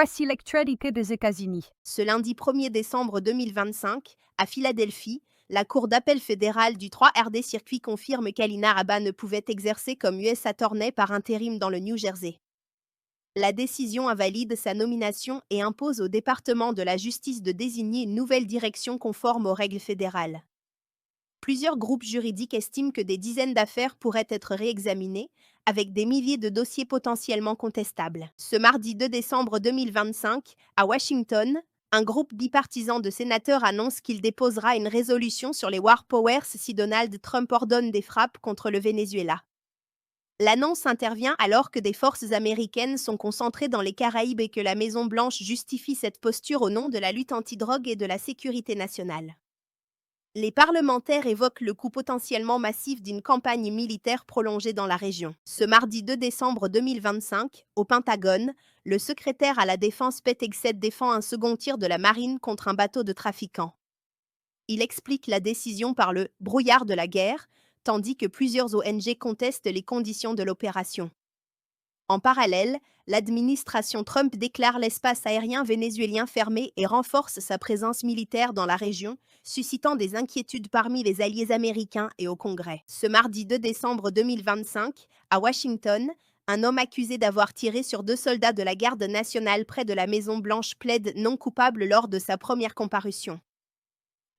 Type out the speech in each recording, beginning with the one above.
Voici l'actualité des États-Unis. Ce lundi 1er décembre 2025, à Philadelphie, la Cour d'appel fédérale du 3RD Circuit confirme qu'Alina Rabah ne pouvait exercer comme US Attorney par intérim dans le New Jersey. La décision invalide sa nomination et impose au département de la justice de désigner une nouvelle direction conforme aux règles fédérales. Plusieurs groupes juridiques estiment que des dizaines d'affaires pourraient être réexaminées, avec des milliers de dossiers potentiellement contestables. Ce mardi 2 décembre 2025, à Washington, un groupe bipartisan de sénateurs annonce qu'il déposera une résolution sur les War Powers si Donald Trump ordonne des frappes contre le Venezuela. L'annonce intervient alors que des forces américaines sont concentrées dans les Caraïbes et que la Maison-Blanche justifie cette posture au nom de la lutte antidrogue et de la sécurité nationale. Les parlementaires évoquent le coût potentiellement massif d'une campagne militaire prolongée dans la région. Ce mardi 2 décembre 2025, au Pentagone, le secrétaire à la Défense Pete Hegseth défend un second tir de la marine contre un bateau de trafiquants. Il explique la décision par le brouillard de la guerre, tandis que plusieurs ONG contestent les conditions de l'opération. En parallèle, l'administration Trump déclare l'espace aérien vénézuélien fermé et renforce sa présence militaire dans la région, suscitant des inquiétudes parmi les alliés américains et au Congrès. Ce mardi 2 décembre 2025, à Washington, un homme accusé d'avoir tiré sur 2 soldats de la garde nationale près de la Maison-Blanche plaide non coupable lors de sa première comparution.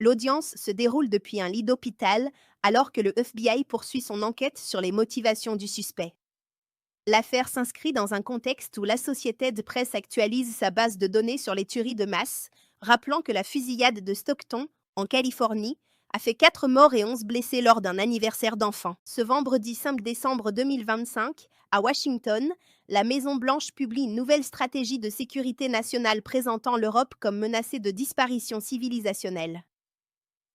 L'audience se déroule depuis un lit d'hôpital alors que le FBI poursuit son enquête sur les motivations du suspect. L'affaire s'inscrit dans un contexte où l'Associated Press actualise sa base de données sur les tueries de masse, rappelant que la fusillade de Stockton, en Californie, a fait 4 morts et 11 blessés lors d'un anniversaire d'enfant. Ce vendredi 5 décembre 2025, à Washington, la Maison-Blanche publie une nouvelle stratégie de sécurité nationale présentant l'Europe comme menacée de disparition civilisationnelle.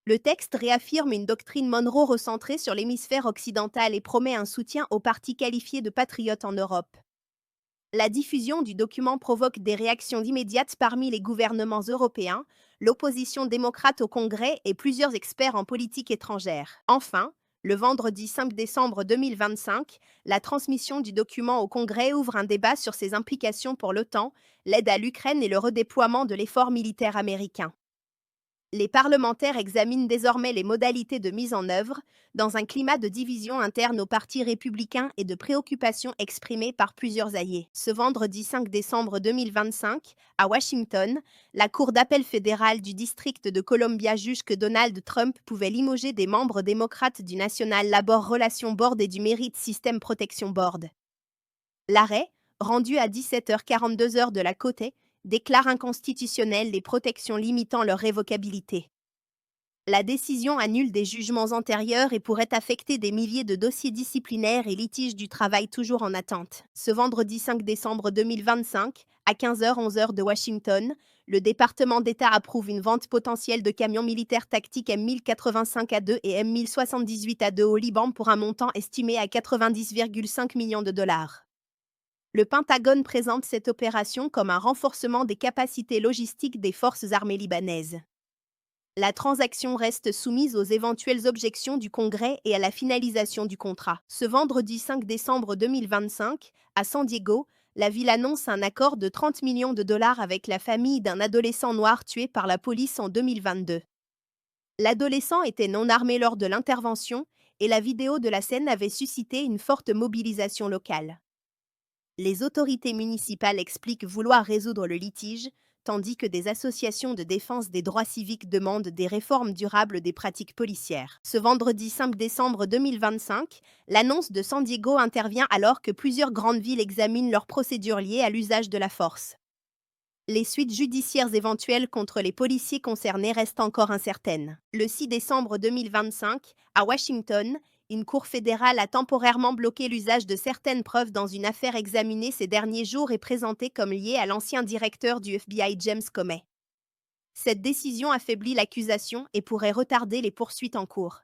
Le texte réaffirme une doctrine Monroe recentrée sur l'hémisphère occidental et promet un soutien aux partis qualifiés de patriotes en Europe. La diffusion du document provoque des réactions immédiates parmi les gouvernements européens, l'opposition démocrate au Congrès et plusieurs experts en politique étrangère. Enfin, le vendredi 5 décembre 2025, la transmission du document au Congrès ouvre un débat sur ses implications pour l'OTAN, l'aide à l'Ukraine et le redéploiement de l'effort militaire américain. Les parlementaires examinent désormais les modalités de mise en œuvre, dans un climat de division interne au Parti républicain et de préoccupation exprimée par plusieurs alliés. Ce vendredi 5 décembre 2025, à Washington, la Cour d'appel fédérale du district de Columbia juge que Donald Trump pouvait limoger des membres démocrates du National Labor Relations Board et du Merit System Protection Board. L'arrêt, rendu à 17h42 de la Côte, déclare inconstitutionnelles les protections limitant leur révocabilité. La décision annule des jugements antérieurs et pourrait affecter des milliers de dossiers disciplinaires et litiges du travail toujours en attente. Ce vendredi 5 décembre 2025, à 15h-11h de Washington, le département d'État approuve une vente potentielle de camions militaires tactiques M1085A2 et M1078A2 au Liban pour un montant estimé à 90,5 millions de dollars. Le Pentagone présente cette opération comme un renforcement des capacités logistiques des forces armées libanaises. La transaction reste soumise aux éventuelles objections du Congrès et à la finalisation du contrat. Ce vendredi 5 décembre 2025, à San Diego, la ville annonce un accord de 30 millions de dollars avec la famille d'un adolescent noir tué par la police en 2022. L'adolescent était non armé lors de l'intervention et la vidéo de la scène avait suscité une forte mobilisation locale. Les autorités municipales expliquent vouloir résoudre le litige, tandis que des associations de défense des droits civiques demandent des réformes durables des pratiques policières. Ce vendredi 5 décembre 2025, l'annonce de San Diego intervient alors que plusieurs grandes villes examinent leurs procédures liées à l'usage de la force. Les suites judiciaires éventuelles contre les policiers concernés restent encore incertaines. Le 6 décembre 2025, à Washington, une cour fédérale a temporairement bloqué l'usage de certaines preuves dans une affaire examinée ces derniers jours et présentée comme liée à l'ancien directeur du FBI James Comey. Cette décision affaiblit l'accusation et pourrait retarder les poursuites en cours.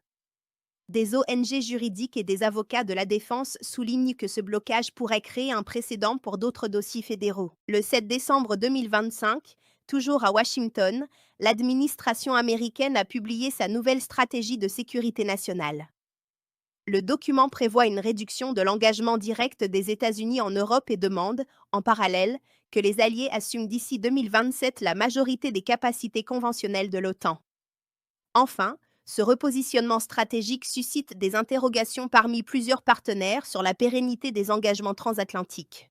Des ONG juridiques et des avocats de la défense soulignent que ce blocage pourrait créer un précédent pour d'autres dossiers fédéraux. Le 7 décembre 2025, toujours à Washington, l'administration américaine a publié sa nouvelle stratégie de sécurité nationale. Le document prévoit une réduction de l'engagement direct des États-Unis en Europe et demande, en parallèle, que les Alliés assument d'ici 2027 la majorité des capacités conventionnelles de l'OTAN. Enfin, ce repositionnement stratégique suscite des interrogations parmi plusieurs partenaires sur la pérennité des engagements transatlantiques.